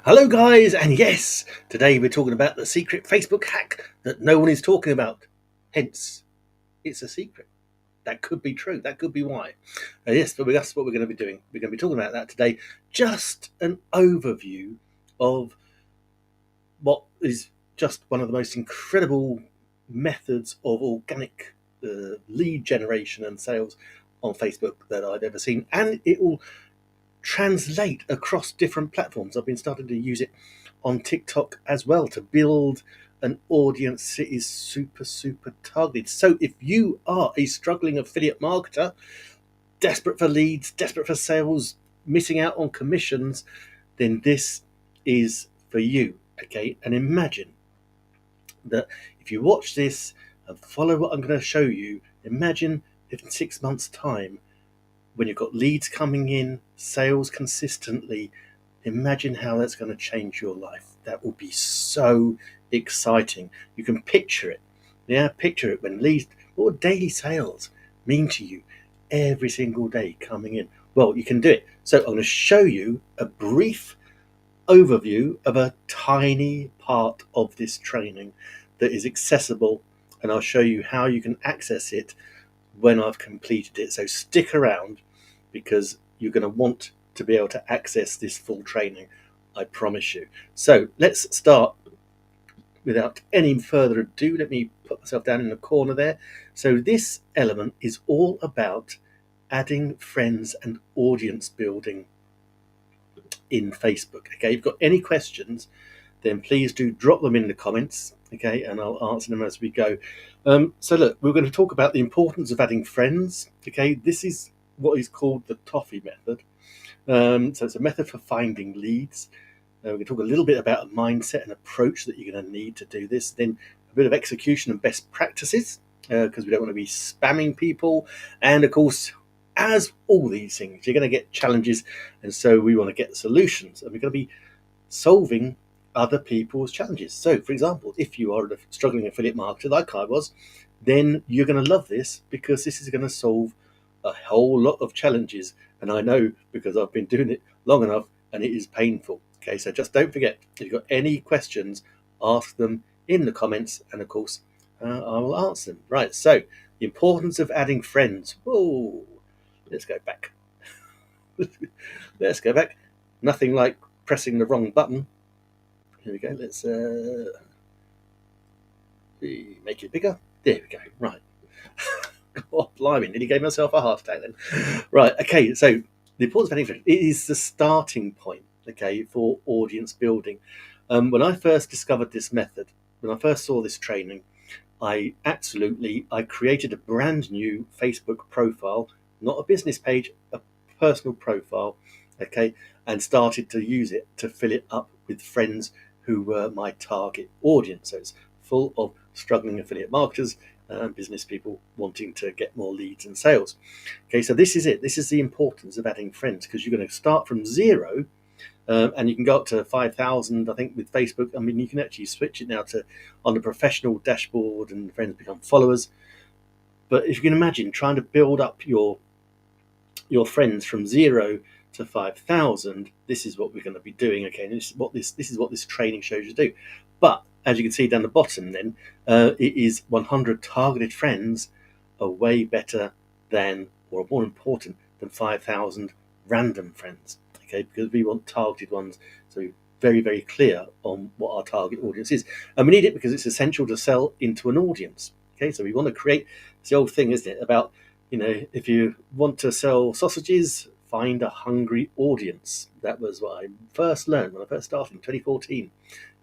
Hello, guys, and yes, today we're talking about the secret Facebook hack that no one is talking about. Hence, it's a secret. That could be true. That could be why. Yes, but that's what we're going to be doing. We're going to be talking about that today. Just an overview of what is just one of the most incredible methods of organic lead generation and sales on Facebook that I've ever seen, and it will translate across different platforms. I've been starting to use it on TikTok as well to build an audience that is super targeted. So if you are a struggling affiliate marketer, desperate for leads, desperate for sales, missing out on commissions, then this is for you. Okay, and imagine that if you watch this and follow what I'm going to show you, imagine if in 6 months' time, when you've got leads coming in, sales consistently, imagine how that's going to change your life. That will be so exciting. You can picture it. Yeah, picture it when leads, what would daily sales mean to you every single day coming in? Well, you can do it. So I'm going to show you a brief overview of a tiny part of this training that is accessible, and I'll show you how you can access it when I've completed it. So stick around because you're going to want to be able to access this full training, I promise you. So let's start without any further ado. Let me put myself down in the corner there. So this element is all about adding friends and audience building in Facebook. Okay, if you've got any questions, then please do drop them in the comments. Okay, and I'll answer them as we go. So look, we're going to talk about the importance of adding friends. Okay, this is what is called the Toffee method. So it's a method for finding leads. We're going to talk a little bit about a mindset and approach that you're going to need to do this. Then a bit of execution and best practices, because we don't want to be spamming people. And of course, as all these things, you're going to get challenges, and so we want to get solutions, and we're going to be solving other people's challenges. So, for example, if you are a struggling affiliate marketer like I was, then you're going to love this because this is going to solve a whole lot of challenges. And I know because I've been doing it long enough and it is painful. Okay, so just don't forget, if you've got any questions, ask them in the comments, and of course, I will answer them. Right, so the importance of adding friends. Whoa, let's go back. Let's go back. Nothing like pressing the wrong button. Here we go. Let's make it bigger. There we go. Right. Oh, blimey, nearly gave myself a heart attack then. Right, okay, so the importance of adding friends, it is the starting point, okay, for audience building. When I first discovered this method, when I first saw this training, I created a brand new Facebook profile, not a business page, a personal profile, okay, and started to use it to fill it up with friends who were my target audience. So it's full of struggling affiliate marketers and business people wanting to get more leads and sales. Okay, so this is it. This is the importance of adding friends, because you're going to start from zero. And you can go up to 5,000, I think, with Facebook. I mean, you can actually switch it now to on the professional dashboard, and friends become followers. But if you can imagine trying to build up your friends from 0 to 5,000, this is what we're going to be doing. Okay, and this is what this training shows you to do. But as you can see down the bottom, then it is 100 targeted friends are way better than, or more important than, 5,000 random friends. Okay, because we want targeted ones, so we're very clear on what our target audience is, and we need it because it's essential to sell into an audience. Okay, so we want to create, it's the old thing, isn't it, about, if you want to sell sausages, find a hungry audience. That was what I first learned when I first started in 2014.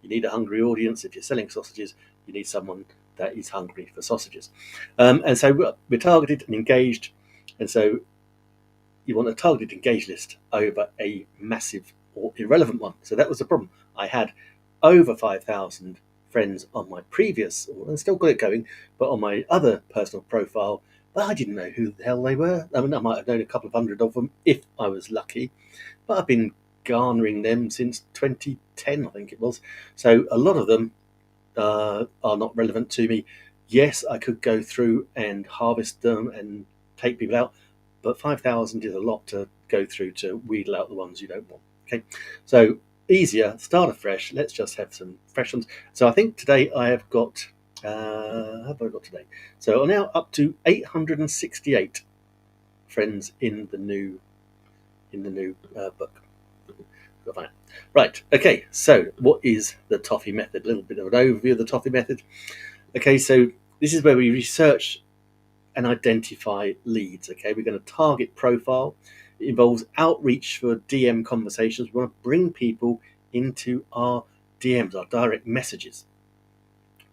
You need a hungry audience. If you're selling sausages, you need someone that is hungry for sausages. And so we're targeted and engaged, and so you want a targeted engaged list over a massive or irrelevant one. So that was the problem. I had over 5,000 friends on my previous, and still got it going, but on my other personal profile, but I didn't know who the hell they were. I mean, I might have known a couple of hundred of them if I was lucky, but I've been garnering them since 2010, I think it was. So a lot of them are not relevant to me. Yes, I could go through and harvest them and take people out, but 5,000 is a lot to go through to wheedle out the ones you don't want. Okay, so easier, start afresh. Let's just have some fresh ones. So I think today I have got, how have I got today? So I'm now up to 868 friends in the new book. Right. Okay. So what is the Toffee method? A little bit of an overview of the Toffee method. Okay. So this is where we research and identify leads. Okay, we're going to target profile. It involves outreach for DM conversations. We want to bring people into our DMs, our direct messages.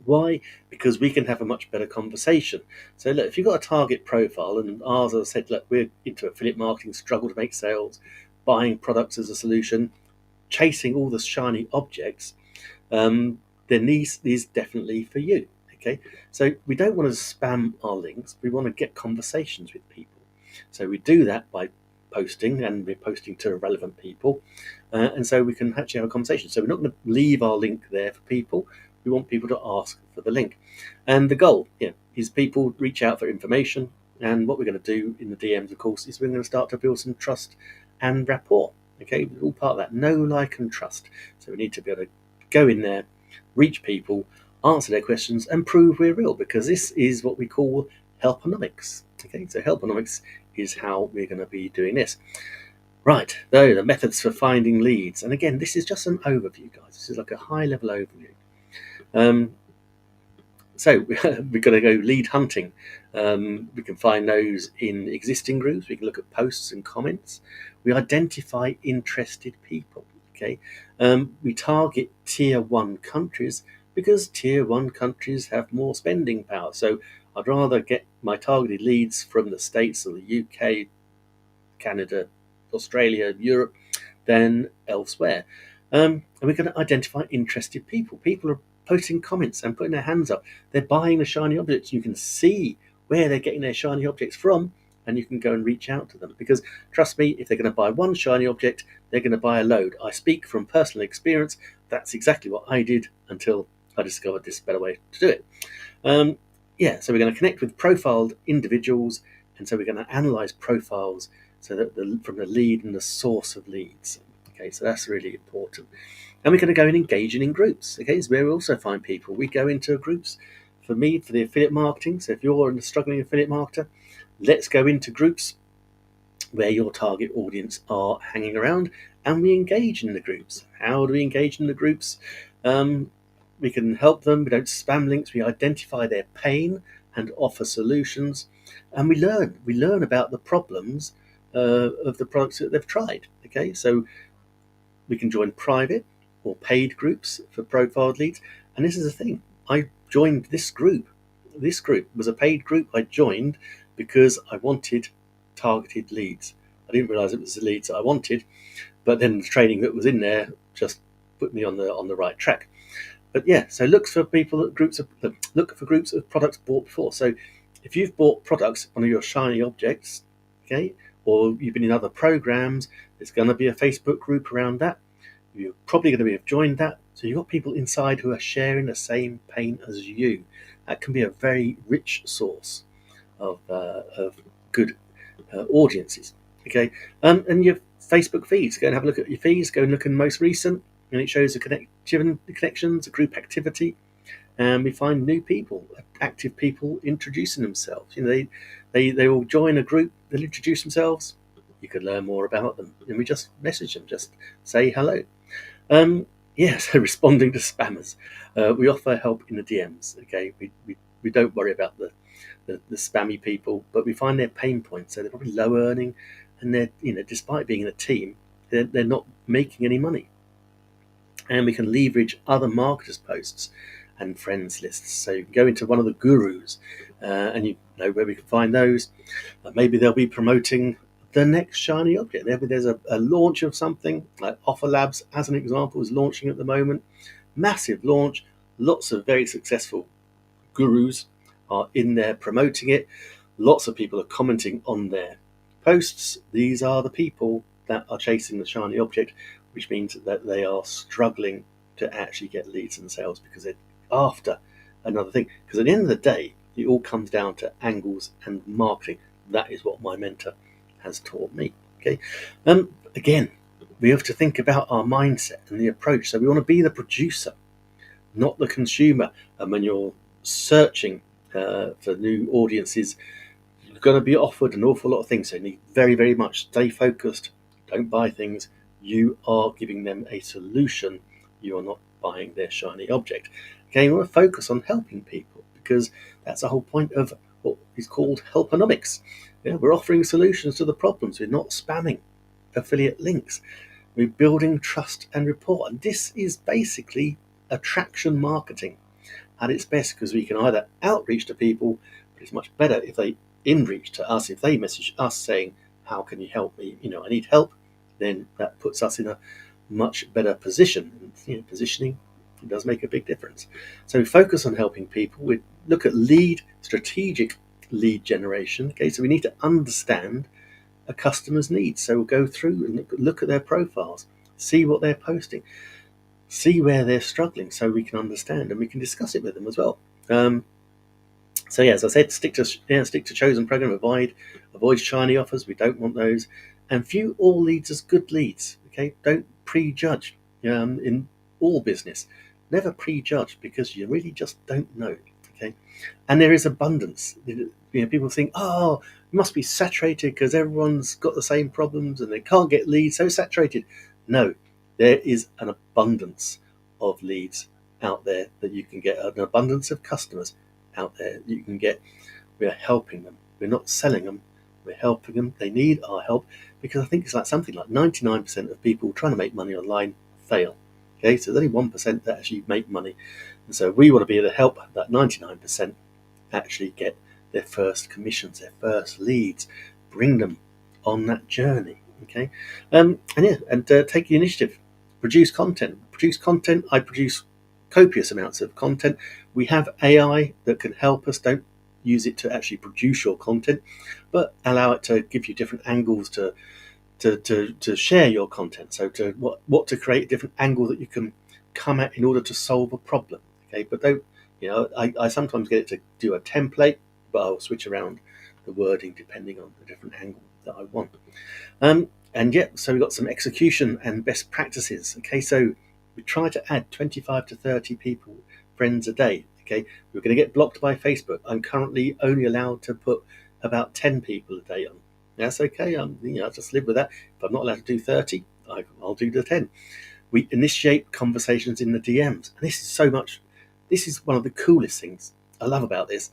Why? Because we can have a much better conversation. So look, if you've got a target profile, and ours, as I said, look, we're into affiliate marketing, struggle to make sales, buying products as a solution, chasing all the shiny objects, then these definitely for you. Okay, so we don't want to spam our links. We want to get conversations with people. So we do that by posting, and we're posting to relevant people, and so we can actually have a conversation. So we're not going to leave our link there for people. We want people to ask for the link, and the goal, is people reach out for information. And what we're going to do in the DMs, of course, is we're going to start to build some trust and rapport. Okay, all part of that know, like, and trust. So we need to be able to go in there, reach people, answer their questions, and prove we're real, because this is what we call helponomics. Okay, so helponomics is how we're going to be doing this. Right, though, the methods for finding leads. And again, this is just an overview, guys. This is like a high-level overview. So we've got to go lead hunting. We can find those in existing groups. We can look at posts and comments. We identify interested people. Okay, we target tier 1 countries because tier 1 countries have more spending power. So I'd rather get my targeted leads from the States or the UK, Canada, Australia, Europe than elsewhere. And we're going to identify interested people. People are posting comments and putting their hands up. They're buying the shiny objects. You can see where they're getting their shiny objects from, and you can go and reach out to them. Because trust me, if they're going to buy one shiny object, they're going to buy a load. I speak from personal experience. That's exactly what I did until I discovered this better way to do it. So we're going to connect with profiled individuals, and so we're going to analyze profiles so that from the lead and the source of leads. Okay, so that's really important. And we're going to go and engage in groups. Okay, so where we also find people. We go into groups. For me, for the affiliate marketing, so if you're a struggling affiliate marketer, let's go into groups where your target audience are hanging around, and we engage in the groups. How do we engage in the groups? We can help them. We don't spam links. We identify their pain and offer solutions, and we learn. We learn about the problems of the products that they've tried. Okay, so we can join private or paid groups for profiled leads. And this is the thing. I joined this group. This group was a paid group I joined because I wanted targeted leads. I didn't realize it was the leads that I wanted, but then the training that was in there just put me on the right track. But yeah, so look for groups of products bought before. So if you've bought products, one of your shiny objects, okay, or you've been in other programs, there's going to be a Facebook group around that. You're probably going to have joined that. So you've got people inside who are sharing the same pain as you. That can be a very rich source of good audiences. Okay, and your Facebook feeds. Go and have a look at your feeds. Go and look in the most recent, and it shows the connections, the group activity, and we find new people, active people introducing themselves. They will join a group. They'll introduce themselves. You can learn more about them, and we just message them, just say hello. So responding to spammers, we offer help in the DMs. Okay, we don't worry about the spammy people, but we find their pain points. So they're probably low earning, and they're despite being in a team, they're not making any money. And we can leverage other marketers' posts and friends lists. So you can go into one of the gurus, and you know where we can find those. Maybe they'll be promoting the next shiny object. Maybe there's a launch of something, like Offer Labs, as an example, is launching at the moment. Massive launch. Lots of very successful gurus are in there promoting it. Lots of people are commenting on their posts. These are the people that are chasing the shiny object, which means that they are struggling to actually get leads and sales because they're after another thing. Because at the end of the day, it all comes down to angles and marketing. That is what my mentor has taught me. Okay. Again, we have to think about our mindset and the approach. So we want to be the producer, not the consumer. And when you're searching for new audiences, you're going to be offered an awful lot of things. So you need very, very much stay focused. Don't buy things. You are giving them a solution. You are not buying their shiny object. Okay, you want to focus on helping people, because that's the whole point of what is called helponomics. Yeah, we're offering solutions to the problems. We're not spamming affiliate links. We're building trust and rapport. And this is basically attraction marketing at its best, because we can either outreach to people, but it's much better if they in-reach to us. If they message us saying, how can you help me? I need help. Then that puts us in a much better position. And positioning does make a big difference. So we focus on helping people. We look at strategic lead generation. Okay, so we need to understand a customer's needs. So we'll go through and look at their profiles, see what they're posting, see where they're struggling, so we can understand and we can discuss it with them as well. So yeah, as I said, stick to chosen program. Avoid shiny offers. We don't want those, and view all leads as good leads. Okay, don't prejudge. In all business, never prejudge, because you really just don't know. Okay, and there is abundance. People think, oh, it must be saturated because everyone's got the same problems and they can't get leads, so saturated. No, there is an abundance of leads out there that you can get, an abundance of customers out there that you can get. We're helping them. We're not selling them. We're helping them. They need our help, because I think it's like something like 99% of people trying to make money online fail. Okay, so there's only 1% that actually make money. And so we want to be able to help that 99% actually get their first commissions, their first leads, bring them on that journey. Okay, take the initiative. Produce content. I produce copious amounts of content. We have AI that can help us. Don't use it to actually produce your content, but allow it to give you different angles to share your content. So to what to create a different angle that you can come at in order to solve a problem. Okay, but don't, I sometimes get it to do a template, but I'll switch around the wording depending on the different angle that I want. So we've got some execution and best practices. Okay, so we try to add 25 to 30 people, friends a day. Okay, we're going to get blocked by Facebook. I'm currently only allowed to put about 10 people a day on. That's okay. I just live with that. If I'm not allowed to do 30, I'll do the 10. We initiate conversations in the DMs, and this is one of the coolest things I love about this.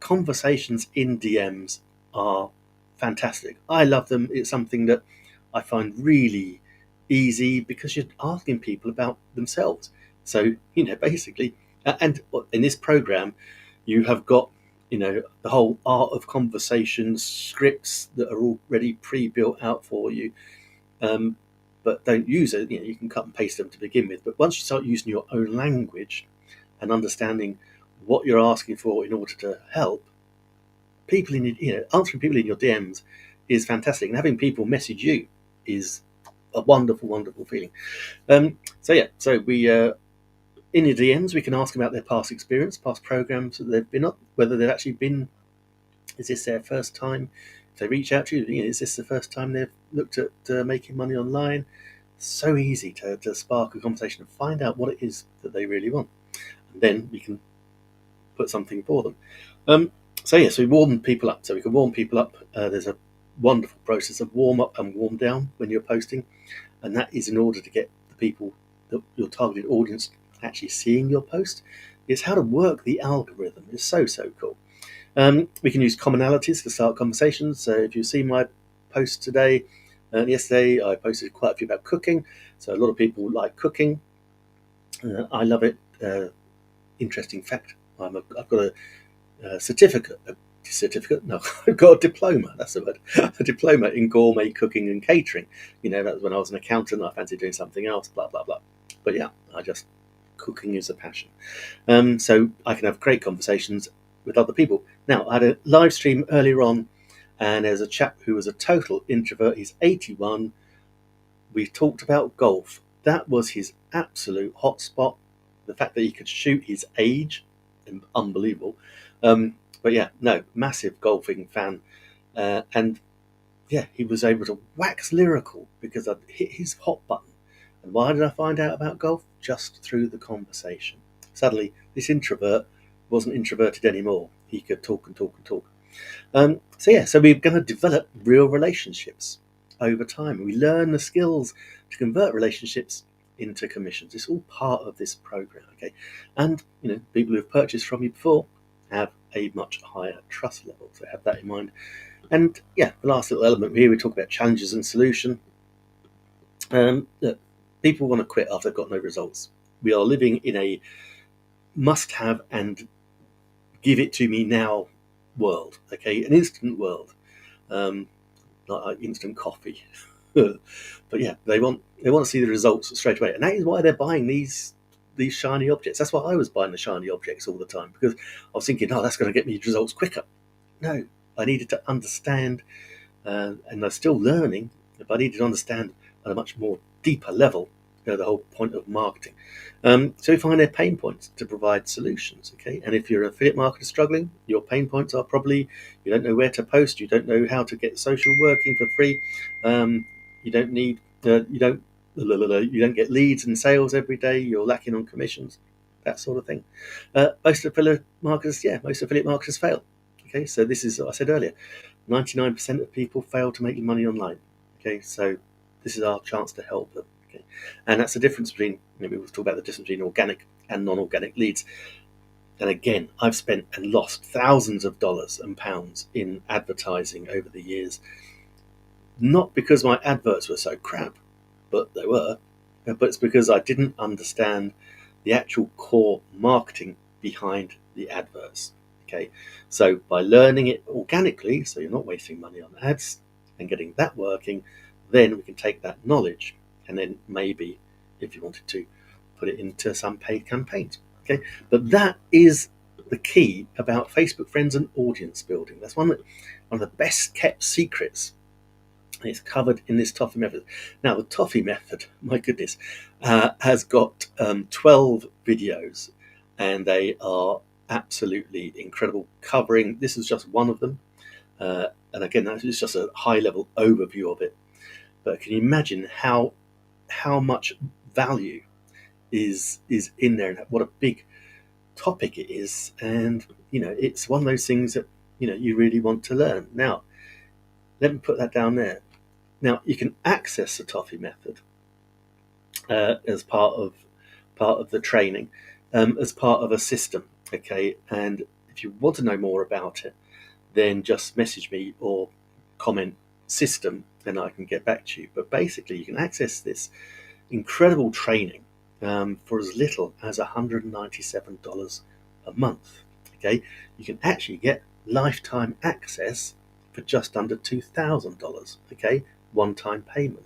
Conversations in DMs are fantastic. I love them. It's something that I find really easy, because you're asking people about themselves. So, basically, and in this program, you have got, the whole art of conversation scripts that are already pre-built out for you. But don't use it. You can cut and paste them to begin with. But once you start using your own language and understanding what you're asking for in order to help people answering people in your DMs is fantastic, and having people message you is a wonderful, wonderful feeling. So we in your DMs, we can ask about their past experience, past programs that they've been on, whether they've actually been. Is this their first time? If they reach out to you, is this the first time they've looked at making money online? So easy to spark a conversation and find out what it is that they really want, and then we can put something for them. So we warm people up. So we can warm people up. There's a wonderful process of warm up and warm down when you're posting, and that is in order to get the people, your targeted audience, actually seeing your post. It's how to work the algorithm. It's so cool. We can use commonalities to start conversations. So if you see my post today, yesterday I posted quite a few about cooking. So a lot of people like cooking. I love it. Interesting fact: I've got a certificate. No, I've got a diploma. That's the word. A diploma in gourmet cooking and catering. That was when I was an accountant. I fancied doing something else. Blah blah blah. But yeah, cooking is a passion. So I can have great conversations with other people. Now, I had a live stream earlier on, and there's a chap who was a total introvert. He's 81. We talked about golf. That was his absolute hotspot. The fact that he could shoot his age, unbelievable. But yeah, no, massive golfing fan. And yeah, he was able to wax lyrical because I'd hit his hot button. And why did I find out about golf? Just through the conversation. Suddenly, this introvert wasn't introverted anymore. He could talk and talk and talk. So we're going to develop real relationships over time. We learn the skills to convert relationships into commissions. It's all part of this program, okay? And people who have purchased from you before have a much higher trust level. So have that in mind. And yeah, the last little element here, we talk about challenges and solution. Look, people want to quit after they've got no results. We are living in a must-have and give it to me now world, okay? An instant world, not like instant coffee. But yeah, they want to see the results straight away, and that is why they're buying these shiny objects. That's why I was buying the shiny objects all the time, because I was thinking, oh, that's going to get me results quicker. No, I needed to understand, and I'm still learning, but I needed to understand at a much more deeper level the whole point of marketing. So we find their pain points to provide solutions, okay? And if you're an affiliate marketer struggling, your pain points are probably you don't know where to post, you don't know how to get social working for free, you don't need, you don't get leads and sales every day, you're lacking on commissions, that sort of thing. Most affiliate marketers fail. Okay, so this is what I said earlier. 99% of people fail to make money online. Okay, so this is our chance to help them. Okay, and that's the difference between, we will talk about the difference between organic and non-organic leads. And again, I've spent and lost thousands of dollars and pounds in advertising over the years, not because my adverts were so crap, but they were, but it's because I didn't understand the actual core marketing behind the adverts. Okay, so by learning it organically, so you're not wasting money on ads and getting that working, then we can take that knowledge and then maybe, if you wanted to, put it into some paid campaigns. Okay, but that is the key about Facebook friends and audience building. That's one of the best kept secrets. It's covered in this Toffee method. Now, the Toffee method, my goodness, has got 12 videos, and they are absolutely incredible. Covering, this is just one of them, and again, that is just a high-level overview of it. But can you imagine how much value is in there, and what a big topic it is? And it's one of those things that you really want to learn. Now, let me put that down there. Now, you can access the Toffee method as part of the training, as part of a system. Okay, and if you want to know more about it, then just message me or comment system, then I can get back to you. But basically, you can access this incredible training for as little as $197 a month. Okay, you can actually get lifetime access for just under $2,000. Okay, one-time payment.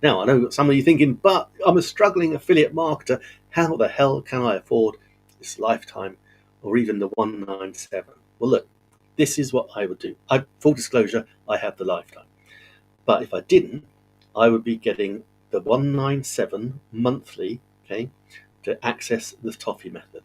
Now, I know some of you thinking, but I'm a struggling affiliate marketer. How the hell can I afford this lifetime or even the 197? Well, look, this is what I would do. Full disclosure, I have the lifetime. But if I didn't, I would be getting the 197 monthly, okay, to access the Toffee method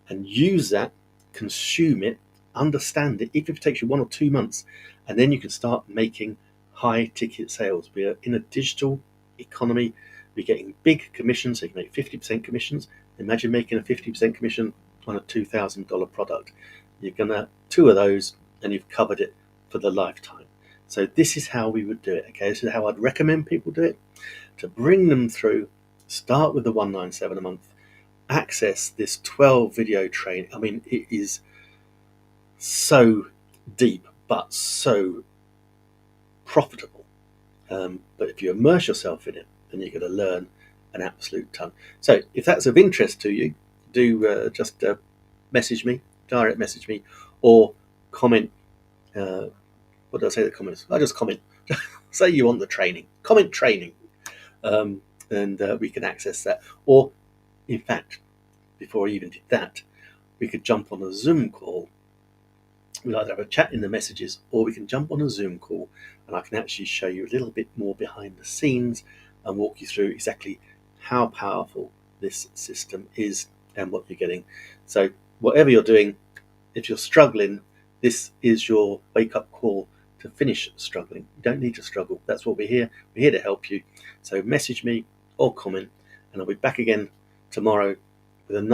and use that, consume it, understand it, even if it takes you 1 or 2 months, and then you can start making high ticket sales. We are in a digital economy. We're getting big commissions, so you can make 50% commissions. Imagine making a 50% commission on a $2,000 product. You're gonna 2 of those and you've covered it for the lifetime. So this is how we would do it. Okay, this is how I'd recommend people do it. To bring them through, start with the 197 a month, access this 12 video training. I mean, it is so deep but so profitable. But if you immerse yourself in it, then you're going to learn an absolute ton. So if that's of interest to you, do just message me, direct message me, or comment. What did I say? The comments. I just comment. Say you want the training. Comment training, and we can access that. Or, in fact, before I even did that, we could jump on a Zoom call. We'll either have a chat in the messages, or we can jump on a Zoom call and I can actually show you a little bit more behind the scenes and walk you through exactly how powerful this system is and what you're getting. So whatever you're doing, if you're struggling, this is your wake-up call to finish struggling. You don't need to struggle. That's what we're here. We're here to help you. So message me or comment, and I'll be back again tomorrow with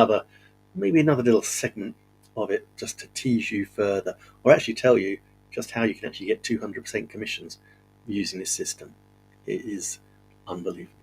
maybe another little segment of it, just to tease you further, or actually tell you just how you can actually get 200% commissions using this system. It is unbelievable.